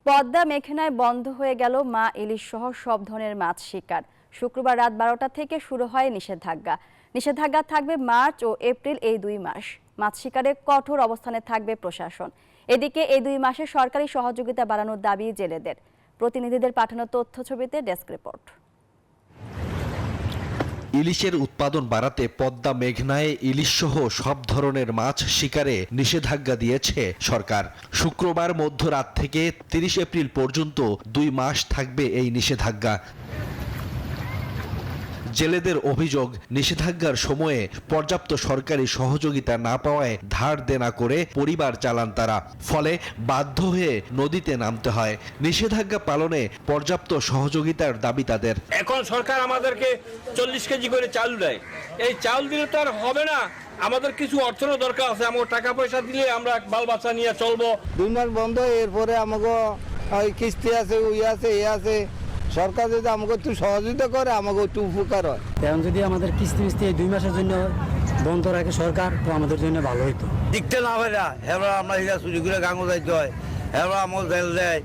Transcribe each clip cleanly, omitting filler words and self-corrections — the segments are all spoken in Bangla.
পদ্মা মেঘনায় বন্ধ হয়ে গেল মা ইলিশ সহ সব ধরনের মাছ শিকার। শুক্রবার রাত 12টা থেকে শুরু হয় নিষেধাজ্ঞা থাকবে মার্চ ও এপ্রিল, এই 2 মাস। মাছ শিকারে কঠোর অবস্থানে থাকবে প্রশাসন। এদিকে এই 2 মাসে সরকারি সহযোগিতা বাড়ানোর দাবি জেলেদের। প্রতিনিধিদের পাঠানো তথ্য ছবিতে ডেস্ক রিপোর্ট। ইলিশের উৎপাদন বাড়াতে পদ্মা মেঘনায় ইলিশ সহ সব ধরনের মাছ শিকারে নিষেধাজ্ঞা দিয়েছে সরকার। শুক্রবার মধ্যরাত থেকে 30 এপ্রিল পর্যন্ত 2 মাস থাকবে এই নিষেধাজ্ঞা। জেলেদের অভিযোগ, নিষেধাজ্ঞার সময়ে পর্যাপ্ত সরকারি সহযোগিতা না পাওয়ায় ধার দেনা করে পরিবার চালান তারা। ফলে বাধ্য হয়ে নদীতে নামতে হয়। নিষেধাজ্ঞা পালনে পর্যাপ্ত সহযোগিতার দাবি তাদের। এখন সরকার আমাদেরকে 40 কেজি করে চাল দেয়। এই চাল দিলে তো আর হবে না, আমাদের কিছু অর্থেরও দরকার আছে। আমাকে টাকা পয়সা দিলে আমরা বাল বাচ্চা নিয়ে চলবো। 2 মাস বন্ধ, এরপরে আমাকে কিস্তি আছে, এ আছে। সরকার যদি আমাকে একটু সহযোগিতা করে, আমাকে একটু উপকার হয়। এখন যদি আমাদের কিস্তি এই 2 মাসের জন্য বন্ধ রাখে সরকার, তো আমাদের জন্য ভালো হইতো। দেখতে না হয় না, এবার আমরা হিরা চুরি করে গাঙ্গো যাইতে হয়, এবার আমার জেল দেয়।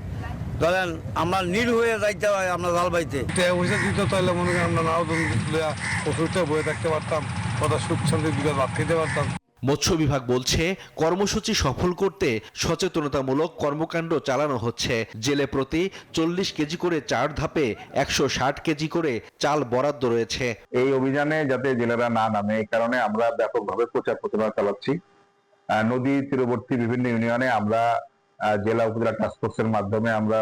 ধরেন আমরা নীল হয়ে যাইতে হয়, আমরা জাল বাইতে পয়সা দিতে তাহলে মনে করেন আমরা নাও ওষুধটা বয়ে থাকতে পারতাম, কথা সুখ শান্তি বিকাশ ভাত খেতে পারতাম। মৎস্য বিভাগ বলছে, কর্মসূচি সফল করতে সচেতনতামূলক কর্মকাণ্ড চালানো হচ্ছে। জেলে প্রতি 40 কেজি করে 4 ধাপে 160 কেজি করে চাল বরাদ্দ রয়েছে। এই অভিযানে যাতে জেলেরা না নামে, এই কারণে আমরা ব্যাপকভাবে প্রচার প্রচারণা চালাচ্ছি। নদী তীরবর্তী বিভিন্ন ইউনিয়নে আমরা জেলা উপজেলা টাস্কফোর্সের মাধ্যমে আমরা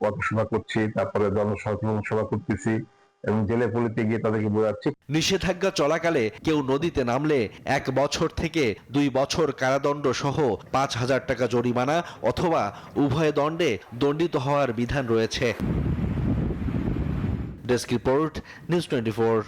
পথসভা করছি, তারপরে জনসচেতন সভা করতেছি এবং জেলে পলিতে গিয়ে তাদেরকে বোঝাচ্ছি। নিষেধাজ্ঞা চলাকালে কেউ নদীতে নামলে 1 বছর থেকে 2 বছর কারাদণ্ড সহ 5,000 টাকা জরিমানা অথবা উভয় দণ্ডে দণ্ডিত হওয়ার বিধান রয়েছে। Desk report, news 24।